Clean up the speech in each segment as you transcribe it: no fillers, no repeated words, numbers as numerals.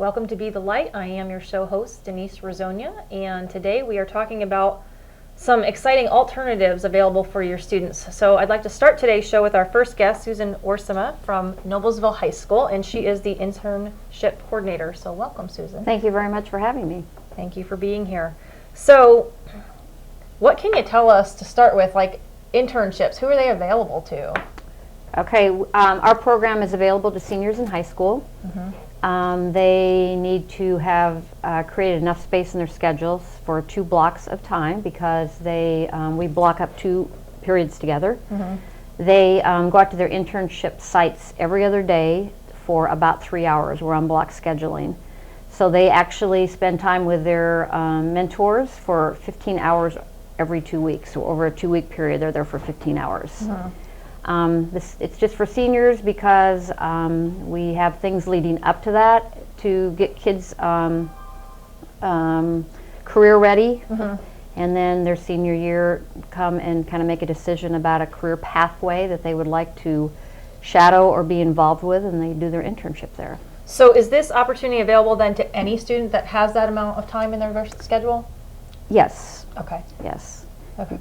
Welcome to Be the Light. I am your show host, Denise Rezsonya, and today we are talking about some exciting alternatives available for your students. So I'd like to start today's show with our first guest, Susan Wiersema from Noblesville High School, and she is the Internship Coordinator. So welcome, Susan. Thank you very much for having me. Thank you for being here. So what can you tell us to start with, like internships? Who are they available to? Okay, our program is available to seniors in high school. They need to have created enough space in their schedules for 2 blocks of time because we block up 2 periods together. They go out to their internship sites every other day for about 3 hours. We're on block scheduling. So they actually spend time with their mentors for 15 hours every 2 weeks. So over a 2-week period, they're there for 15 hours. It's just for seniors because we have things leading up to that to get kids career ready, and then their senior year come and kind of make a decision about a career pathway that they would like to shadow or be involved with, and they do their internship there. So is this opportunity available then to any student that has that amount of time in their schedule? Yes. Okay. Yes. Okay.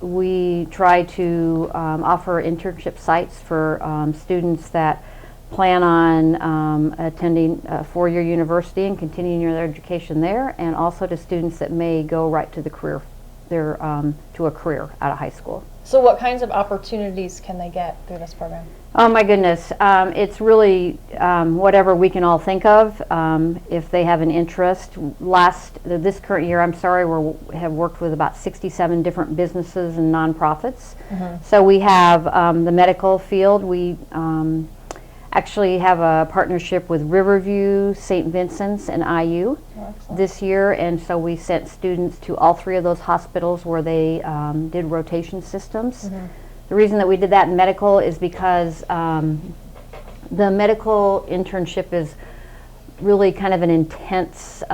We try to offer internship sites for students that plan on attending a 4-year university and continuing their education there, and also to students that may go right to the career, to a career out of high school. So what kinds of opportunities can they get through this program? Oh my goodness, it's really whatever we can all think of. If they have an interest, this current year, we have worked with about 67 different businesses and nonprofits. So we have the medical field. We actually have a partnership with Riverview, St. Vincent's, and IU this year, and so we sent students to all 3 of those hospitals where they did rotation systems. The reason that we did that in medical is because the medical internship is really kind of an intense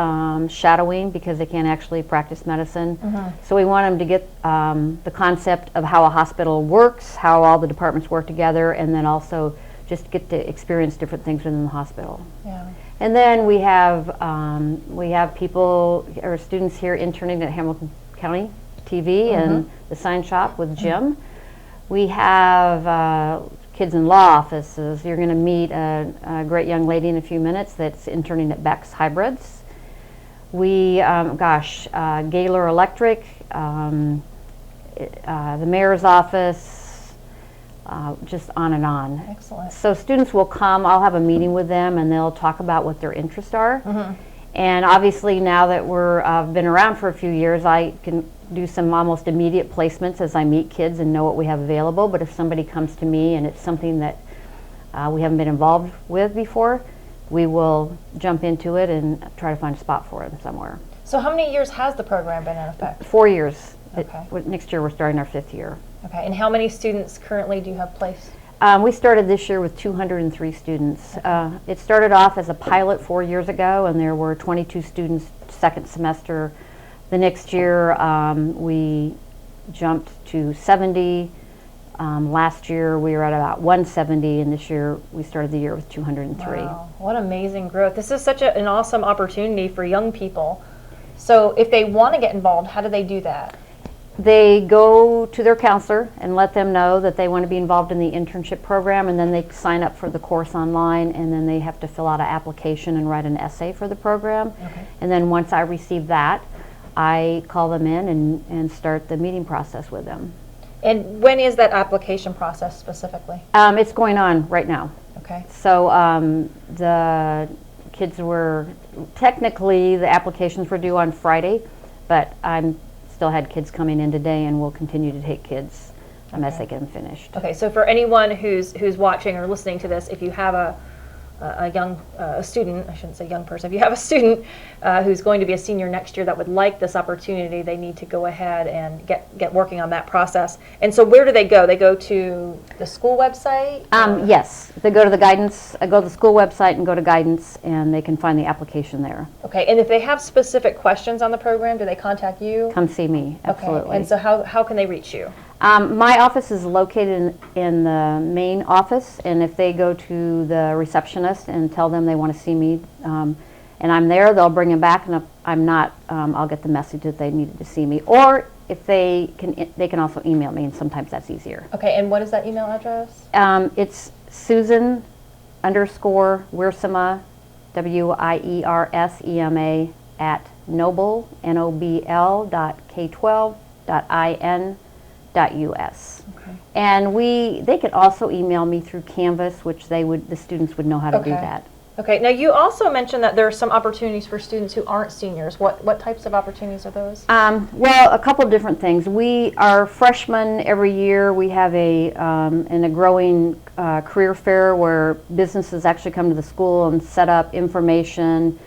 shadowing because they can't actually practice medicine. So we want them to get the concept of how a hospital works, how all the departments work together, and then also just get to experience different things within the hospital. Yeah. And then we have people or students here interning at Hamilton County TV and the sign shop with Jim. We have kids in law offices. You're going to meet a great young lady in a few minutes that's interning at Beck's Hybrids. We, Gaylor Electric, the mayor's office, just on and on. Excellent. So students will come, I'll have a meeting with them, and they'll talk about what their interests are. And obviously now that I've been around for a few years, I can do some almost immediate placements as I meet kids and know what we have available. But if somebody comes to me and it's something that we haven't been involved with before, we will jump into it and try to find a spot for it somewhere. So how many years has the program been in effect? 4 years. Okay. Next year we're starting our 5th year. Okay, and how many students currently do you have placed? We started this year with 203 students. It started off as a pilot 4 years ago, and there were 22 students second semester. The next year we jumped to 70. Last year we were at about 170, and this year we started the year with 203. Wow, what amazing growth. This is such an awesome opportunity for young people. So if they want to get involved, how do they do that? They go to their counselor and let them know that they want to be involved in the internship program, and then they sign up for the course online, and then they have to fill out an application and write an essay for the program. And then once I receive that, I call them in and start the meeting process with them. And when is that application process specifically? It's going on right now. Okay. So the kids technically the applications were due on Friday, but still had kids coming in today, and we'll continue to take kids as they get them finished. Okay, so for anyone who's watching or listening to this, if you have a student, I shouldn't say young person, if you have a student who's going to be a senior next year that would like this opportunity, they need to go ahead and get working on that process. And so where do they go? They go to the school website? Yes, they go to the guidance, go to the school website and go to guidance, and they can find the application there. Okay, and if they have specific questions on the program, do they contact you? Come see me, absolutely. Okay, and so how can they reach you? My office is located in the main office, and if they go to the receptionist and tell them they want to see me, and I'm there, they'll bring them back, and if I'm not, I'll get the message that they needed to see me. Or if they can also email me, and sometimes that's easier. Okay, and what is that email address? It's Susan _Wiersema, Wiersema at Noble, nobl.k12.in.us. Okay. And they could also email me through Canvas, which the students would know how to do that. Okay. Now you also mentioned that there are some opportunities for students who aren't seniors. What types of opportunities are those? Well, a couple of different things. We are freshmen every year. We have a growing career fair where businesses actually come to the school and set up information,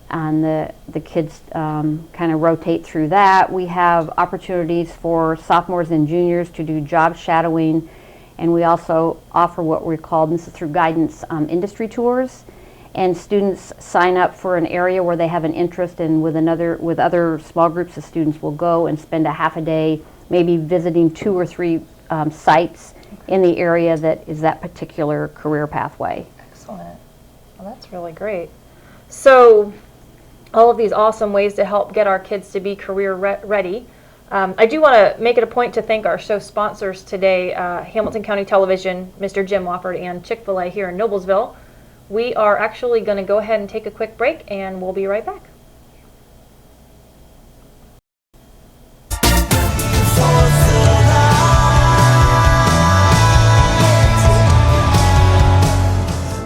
and the kids kind of rotate through that. We have opportunities for sophomores and juniors to do job shadowing, and we also offer what we call, this is through guidance, industry tours. And students sign up for an area where they have an interest, and with other small groups of students will go and spend a half a day maybe visiting 2 or 3 sites in the area that is that particular career pathway. Excellent. Well, that's really great. So all of these awesome ways to help get our kids to be career ready. I do want to make it a point to thank our show sponsors today, Hamilton County Television, Mr. Jim Wofford, and Chick-fil-A here in Noblesville. We are actually going to go ahead and take a quick break, and we'll be right back.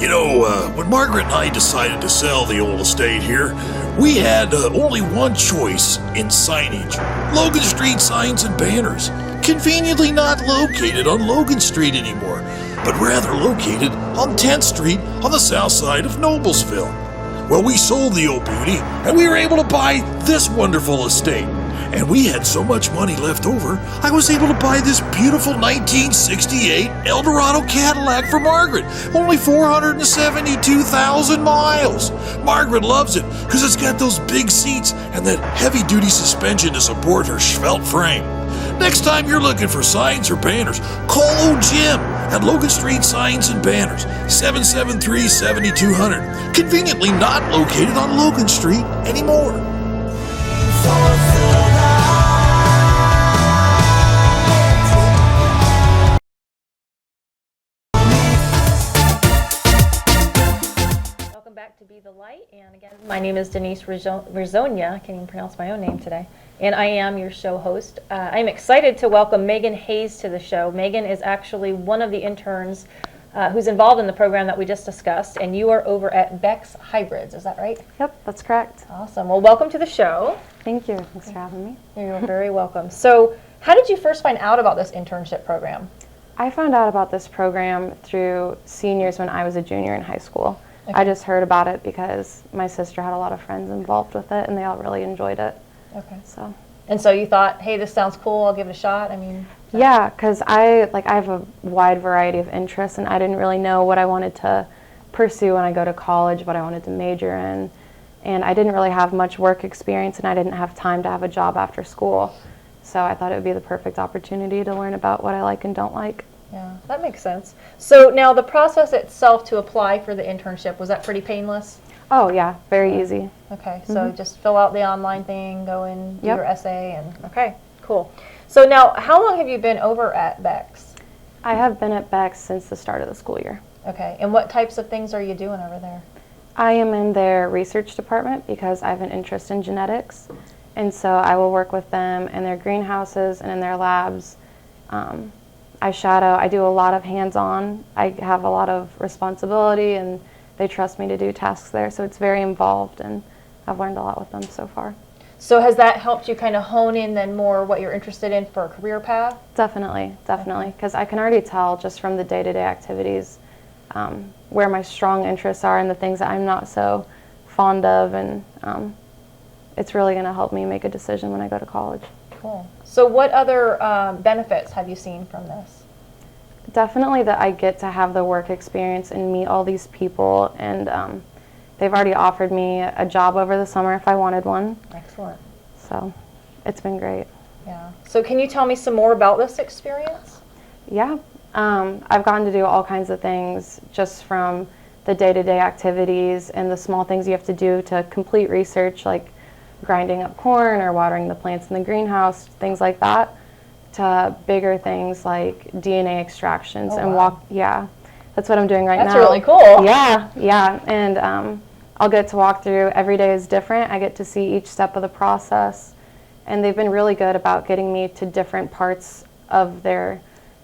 You know, when Margaret and I decided to sell the old estate here, we had only one choice in signage: Logan Street signs and banners. Conveniently not located on Logan Street anymore, but rather located on 10th Street on the south side of Noblesville. Well, we sold the old beauty, and we were able to buy this wonderful estate. And we had so much money left over, I was able to buy this beautiful 1968 Eldorado Cadillac for Margaret. Only 472,000 miles. Margaret loves it because it's got those big seats and that heavy-duty suspension to support her svelte frame. Next time you're looking for signs or banners, call old Jim at Logan Street Signs and Banners, 773-7200. Conveniently not located on Logan Street anymore. Welcome back to Be the Light, and again, my name is Denise Rezsonya. I can't even pronounce my own name today, and I am your show host. I'm excited to welcome Megan Hays to the show. Megan is actually one of the interns who's involved in the program that we just discussed, and you are over at Beck's Hybrids, is that right? Yep, that's correct. Awesome. Well, welcome to the show. Thank you. Thanks for having me. You're very welcome. So, how did you first find out about this internship program? I found out about this program through seniors when I was a junior in high school. Okay. I just heard about it because my sister had a lot of friends involved with it, and they all really enjoyed it. Okay. So. And so you thought, hey, this sounds cool, I'll give it a shot? I mean... Yeah, because I have a wide variety of interests, and I didn't really know what I wanted to pursue when I go to college, what I wanted to major in. And I didn't really have much work experience, and I didn't have time to have a job after school. So I thought it would be the perfect opportunity to learn about what I like and don't like. Yeah, that makes sense. So now the process itself to apply for the internship, was that pretty painless? Oh yeah, very easy. Okay, so just fill out the online thing, go in, do Yep. your essay, and okay, cool. So now, how long have you been over at Beck's? I have been at Beck's since the start of the school year. Okay, and what types of things are you doing over there? I am in their research department because I have an interest in genetics, and so I will work with them in their greenhouses and in their labs. I shadow, I do a lot of hands-on. I have a lot of responsibility, and they trust me to do tasks there, so it's very involved, and I've learned a lot with them so far. So has that helped you kind of hone in then more what you're interested in for a career path? Definitely, because I can already tell just from the day-to-day activities where my strong interests are and the things that I'm not so fond of, and it's really going to help me make a decision when I go to college. Cool. So what other benefits have you seen from this? Definitely that I get to have the work experience and meet all these people, and they've already offered me a job over the summer if I wanted one. Excellent. So it's been great. Yeah. So can you tell me some more about this experience? Yeah, I've gotten to do all kinds of things, just from the day-to-day activities and the small things you have to do to complete research, like grinding up corn or watering the plants in the greenhouse, things like that, to bigger things like DNA extractions and wow. Yeah, that's what I'm doing right now. That's really cool. Yeah, and I'll get to walk through. Every day is different. I get to see each step of the process, and they've been really good about getting me to different parts of their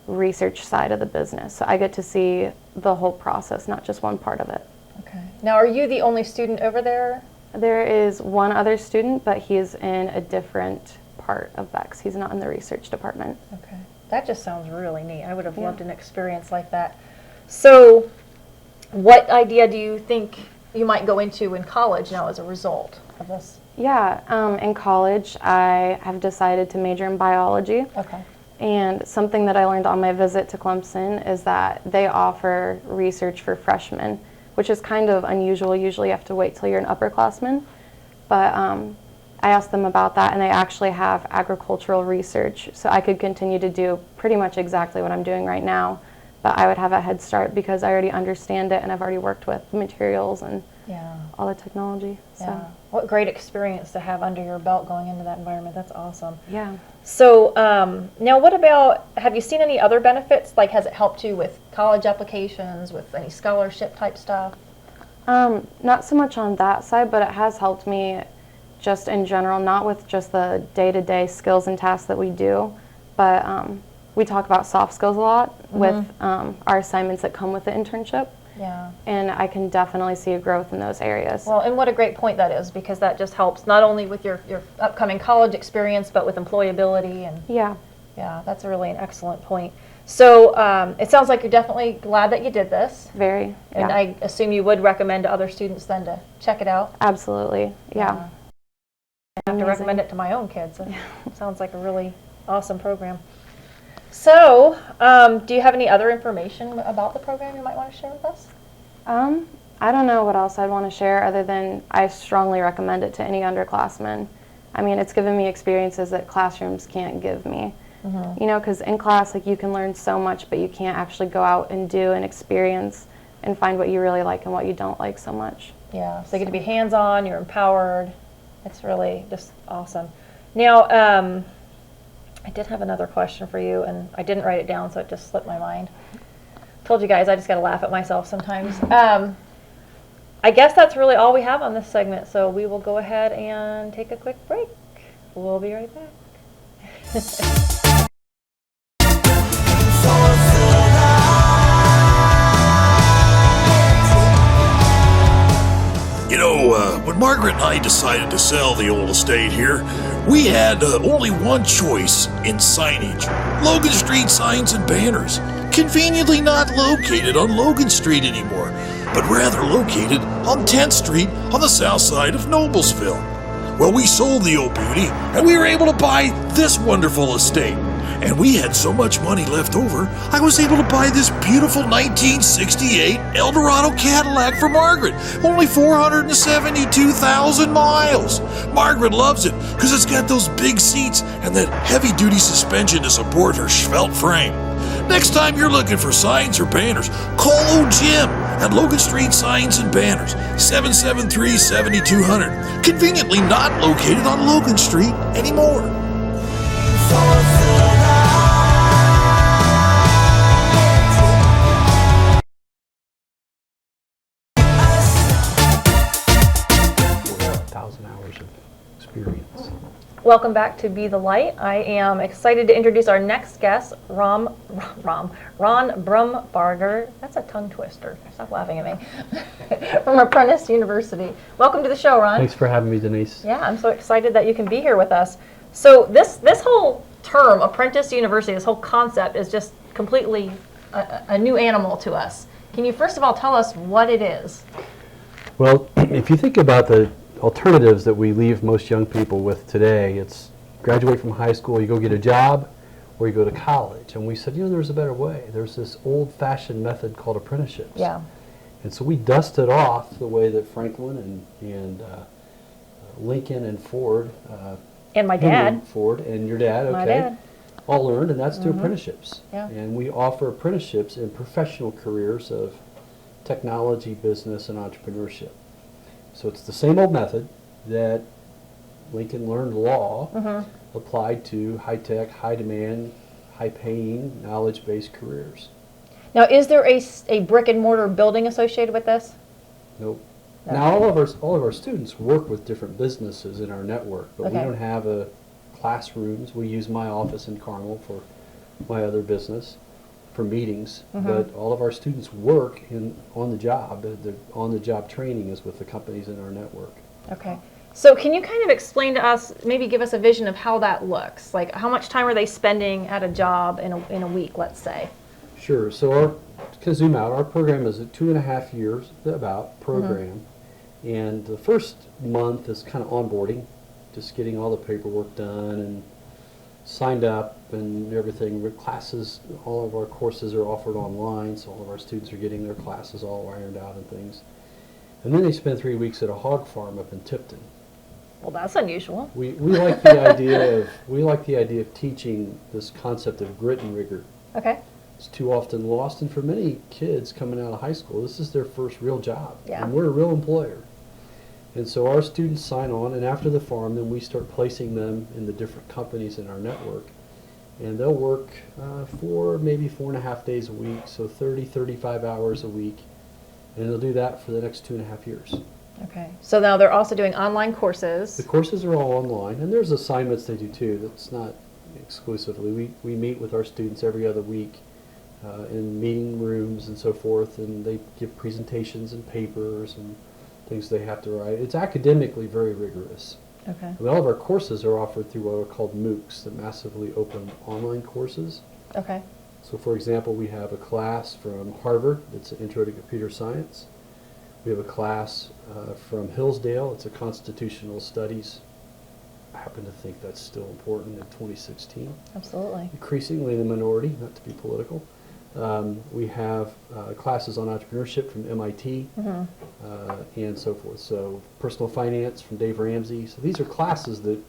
research side of the business. So I get to see the whole process, not just one part of it. Okay. Now, are you the only student over there? There is one other student, but he is in a different part of Bex. He's not in the research department. Okay. That just sounds really neat. I would have loved an experience like that. So, what idea do you think you might go into in college now as a result of this? Yeah, in college, I have decided to major in biology. Okay. And something that I learned on my visit to Clemson is that they offer research for freshmen, which is kind of unusual. Usually you have to wait till you're an upperclassman. But I asked them about that, and they actually have agricultural research. So I could continue to do pretty much exactly what I'm doing right now, but I would have a head start because I already understand it and I've already worked with the materials and all the technology. So. Yeah. What great experience to have under your belt going into that environment. That's awesome. Yeah. So now what about, have you seen any other benefits? Like, has it helped you with college applications, with any scholarship type stuff? Not so much on that side, but it has helped me just in general, not with just the day-to-day skills and tasks that we do, but we talk about soft skills a lot with our assignments that come with the internship. Yeah. And I can definitely see a growth in those areas. Well, and what a great point that is, because that just helps not only with your upcoming college experience, but with employability. And yeah, that's really an excellent point. So it sounds like you're definitely glad that you did this. Very. And yeah. I assume you would recommend to other students then to check it out. Absolutely. Yeah. I have to recommend it to my own kids. It sounds like a really awesome program. So, do you have any other information about the program you might want to share with us? I don't know what else I'd want to share other than I strongly recommend it to any underclassmen. I mean, it's given me experiences that classrooms can't give me. You know, because in class, like, you can learn so much, but you can't actually go out and do and experience and find what you really like and what you don't like so much. Yeah, so you get to be hands-on, you're empowered. It's really just awesome. Now, I did have another question for you, and I didn't write it down, so it just slipped my mind. Told you guys I just got to laugh at myself sometimes. I guess that's really all we have on this segment, so we will go ahead and take a quick break. We'll be right back. You know, when Margaret and I decided to sell the old estate here, we had only one choice in signage. Logan Street signs and banners. Conveniently not located on Logan Street anymore, but rather located on 10th Street on the south side of Noblesville. Well, we sold the old beauty, and we were able to buy this wonderful estate. And we had so much money left over, I was able to buy this beautiful 1968 Eldorado Cadillac for Margaret. Only 472,000 miles. Margaret loves it because it's got those big seats and that heavy-duty suspension to support her svelte frame. Next time you're looking for signs or banners, call old Jim at Logan Street Signs and Banners, 773-7200. Conveniently not located on Logan Street anymore. Welcome back to Be the Light. I am excited to introduce our next guest, Ron Brumbarger. That's a tongue twister. Stop laughing at me. From Apprentice University. Welcome to the show, Ron. Thanks for having me, Denise. Yeah, I'm so excited that you can be here with us. So this whole term, Apprentice University, this whole concept is just completely a new animal to us. Can you first of all tell us what it is? Well, if you think about the alternatives that we leave most young people with today, it's graduate from high school, you go get a job, or you go to college. And we said, you know, there's a better way. There's this old-fashioned method called apprenticeships. Yeah. And so we dusted off the way that Franklin and Lincoln and Ford And my Henry dad. Ford and your dad, okay. My dad. All learned, and that's through apprenticeships. Yeah. And we offer apprenticeships in professional careers of technology, business, and entrepreneurship. So it's the same old method that Lincoln learned law applied to high-tech, high-demand, high-paying, knowledge-based careers. Now, is there a brick and mortar building associated with this? Nope. No. Now, all of our students work with different businesses in our network, but we Okay. don't have classrooms. We use my office in Carmel for my other business for meetings, but all of our students work on the job. The on-the-job training is with the companies in our network. Okay. So can you kind of explain to us, maybe give us a vision of how that looks? Like, how much time are they spending at a job in a week, let's say? Sure. So to zoom out, our program is a 2.5 years about program, and the first month is kind of onboarding, just getting all the paperwork done and signed up and everything. With classes, all of our courses are offered online, so all of our students are getting their classes all ironed out and things. And then they spend 3 weeks at a hog farm up in Tipton. Well, that's unusual. We like the idea of teaching this concept of grit and rigor. Okay. It's too often lost, and for many kids coming out of high school, this is their first real job, Yeah. and we're a real employer. And so our students sign on, and after the farm, then we start placing them in the different companies in our network, and they'll work for maybe 4.5 days a week, so 35 hours a week, and they'll do that for the next 2.5 years. Okay. So now they're also doing online courses. The courses are all online, and there's assignments they do too. That's not exclusively. We meet with our students every other week in meeting rooms and so forth, and they give presentations and papers and things they have to write. It's academically very rigorous. Okay. And all of our courses are offered through what are called MOOCs, the massively open online courses. Okay. So for example, we have a class from Harvard, it's an Intro to Computer Science. We have a class from Hillsdale, it's a Constitutional Studies. I happen to think that's still important in 2016. Absolutely. Increasingly the minority, not to be political. We have classes on entrepreneurship from MIT and so forth. So personal finance from Dave Ramsey. So these are classes that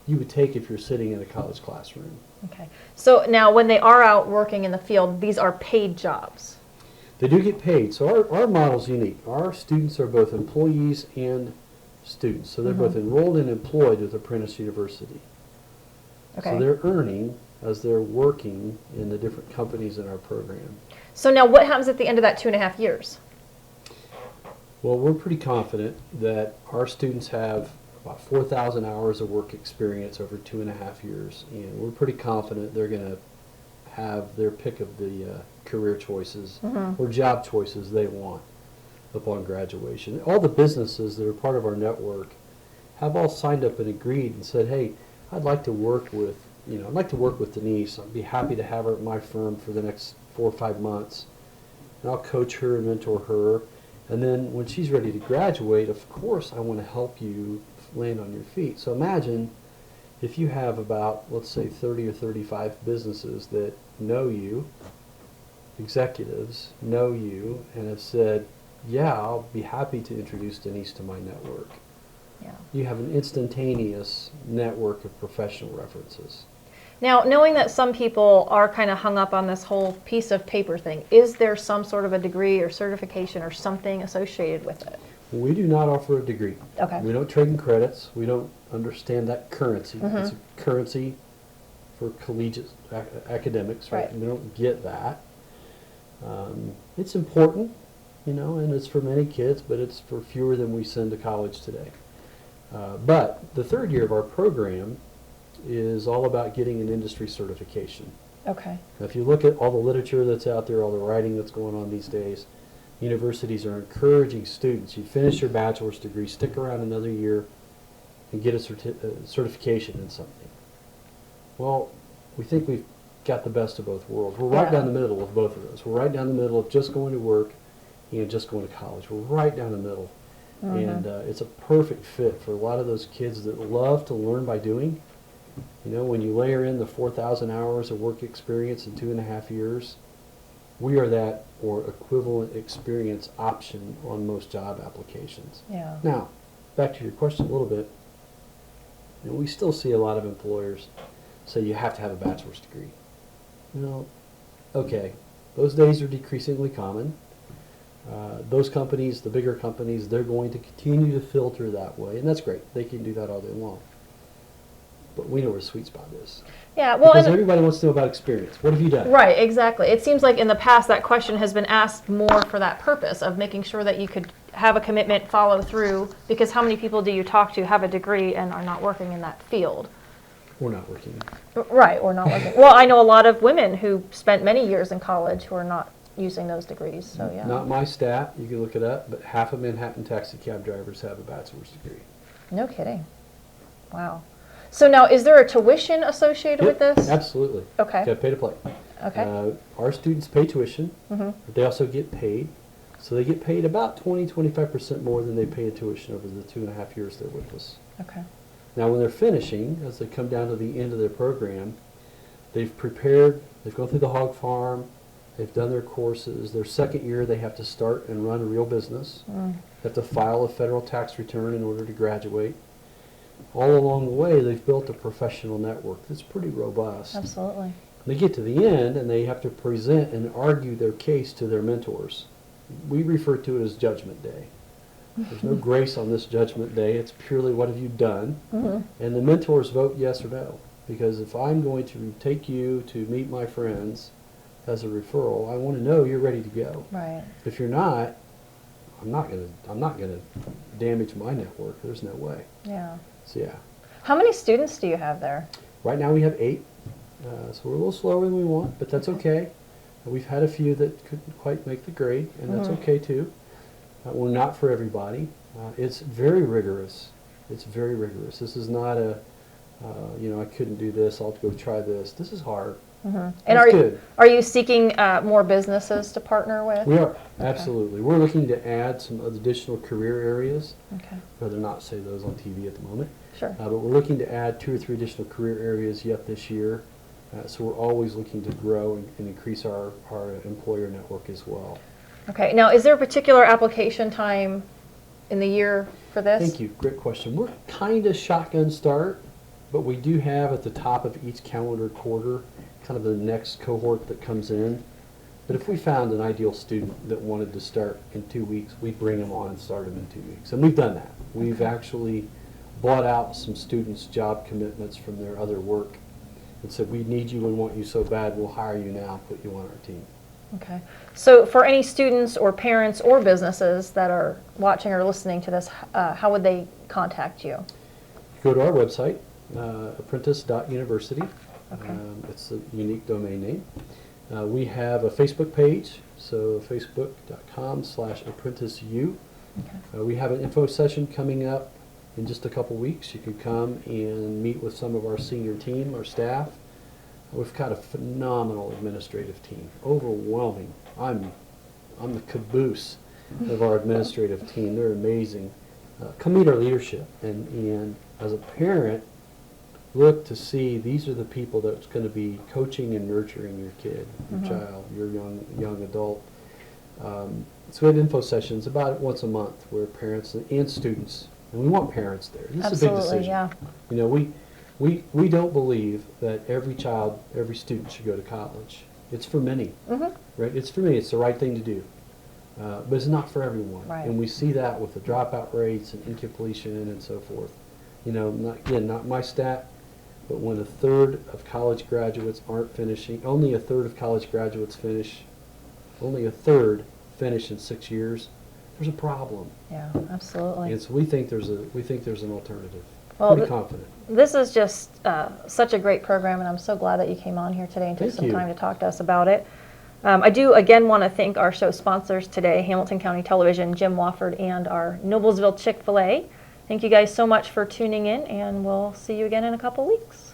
you would take if you're sitting in a college classroom. Okay. So now when they are out working in the field, these are paid jobs. They do get paid. So our model's unique. Our students are both employees and students. So they're both enrolled and employed with Apprentice University. Okay. So they're earning as they're working in the different companies in our program. So now what happens at the end of that 2.5 years? Well, we're pretty confident that our students have about 4,000 hours of work experience over 2.5 years, and we're pretty confident they're going to have their pick of the career choices or job choices they want upon graduation. All the businesses that are part of our network have all signed up and agreed and said, hey, I'd like to work with Denise. I'd be happy to have her at my firm for the next 4 or 5 months, and I'll coach her and mentor her. And then when she's ready to graduate, of course, I want to help you land on your feet. So imagine if you have about, let's say, 30 or 35 businesses that know you, executives know you, and have said, yeah, I'll be happy to introduce Denise to my network. Yeah. You have an instantaneous network of professional references. Now, knowing that some people are kind of hung up on this whole piece of paper thing, is there some sort of a degree or certification or something associated with it? We do not offer a degree. Okay. We don't trade in credits. We don't understand that currency. It's a currency for collegiate academics, right? Right. We don't get that. It's important, and it's for many kids, but it's for fewer than we send to college today. But the third year of our program is all about getting an industry certification. Okay. Now, if you look at all the literature that's out there, all the writing that's going on these days, universities are encouraging students, you finish your bachelor's degree, stick around another year and get a certification in something. Well, we think we've got the best of both worlds. We're right down the middle of both of those. We're right down the middle of just going to work and just going to college. We're right down the middle. And it's a perfect fit for a lot of those kids that love to learn by doing. When you layer in the 4,000 hours of work experience in 2.5 years, we are that or equivalent experience option on most job applications. Yeah. Now, back to your question a little bit. And we still see a lot of employers say you have to have a bachelor's degree. Well, okay, those days are decreasingly common. Those companies, the bigger companies, they're going to continue to filter that way, and that's great. They can do that all day long. But we know where the sweet spot is. Yeah, well, Because everybody wants to know about experience. What have you done? right, exactly. It seems like in the past that question has been asked more for that purpose of making sure that you could have a commitment, follow through, because how many people do you talk to have a degree and are not working in that field? We're not working. Right, or not working. Well, I know a lot of women who spent many years in college who are not using those degrees, so yeah. Not my stat, you can look it up, but half of Manhattan taxi cab drivers have a bachelor's degree. No kidding. Wow. So now, is there a tuition associated with this? Absolutely. Okay. You gotta pay to play. Okay. Our students pay tuition, Mm-hmm. but they also get paid. So they get paid about 25% more than they pay in tuition over the 2.5 years they're with us. Okay. Now when they're finishing, as they come down to the end of their program, they've prepared, they've gone through the hog farm, they've done their courses. Their second year they have to start and run a real business. They have to file a federal tax return in order to graduate. All along the way they've built a professional network that's pretty robust. Absolutely. They get to the end and they have to present and argue their case to their mentors. We refer to it as Judgment Day. There's no grace on this Judgment Day. It's purely what have you done. And the mentors vote yes or no. Because if I'm going to take you to meet my friends as a referral, I want to know you're ready to go. Right. If you're not, I'm not gonna damage my network. There's no way. Yeah. So yeah. How many students do you have there? Right now we have 8. So we're a little slower than we want, but that's okay. We've had a few that couldn't quite make the grade, and that's okay too. We're not for everybody. It's very rigorous. It's very rigorous. This is not a, I couldn't do this, I'll go try this. This is hard. And It's good. are you seeking more businesses to partner with? We are, absolutely. We're looking to add some additional career areas. Okay. Rather not say those on TV at the moment. Sure. But we're looking to add 2 or 3 additional career areas yet this year. So we're always looking to grow and increase our employer network as well. Okay. Now, is there a particular application time in the year for this? Thank you. Great question. We're kind of shotgun start, but we do have at the top of each calendar quarter kind of the next cohort that comes in. But if we found an ideal student that wanted to start in 2 weeks, we'd bring them on and start them in 2 weeks. And we've done that. We've actually bought out some students' job commitments from their other work and said, we need you and want you so bad, we'll hire you now, put you on our team. Okay. So for any students or parents or businesses that are watching or listening to this, how would they contact you? Go to our website, apprentice.university. Okay. It's a unique domain name. We have a Facebook page, so facebook.com/apprenticeu. Okay. We have an info session coming up in just a couple weeks. You can come and meet with some of our senior team, our staff. We've got a phenomenal administrative team, overwhelming. I'm the caboose of our administrative team. They're amazing. Come meet our leadership, and as a parent, look to see these are the people that's going to be coaching and nurturing your kid, your child, your young adult. So we have info sessions about once a month where parents and students, and we want parents there. This is a big Absolutely, decision. yeah. You know, we don't believe that every child, every student should go to college. It's for many, right? It's for me. It's the right thing to do. But it's not for everyone. Right. And we see that with the dropout rates and incompletion and so forth. You know, not my stat, but when 1/3 of college graduates aren't finishing, only 1/3 of college graduates finish, only 1/3 finish in 6 years, there's a problem. Yeah, absolutely. And so we think there's an alternative. Well, Pretty confident. This is just such a great program, and I'm so glad that you came on here today and took Thank some you. time to talk to us about it. I do again want to thank our show sponsors today, Hamilton County Television, Jim Wofford, and our Noblesville Chick-fil-A. Thank you guys so much for tuning in, and we'll see you again in a couple weeks.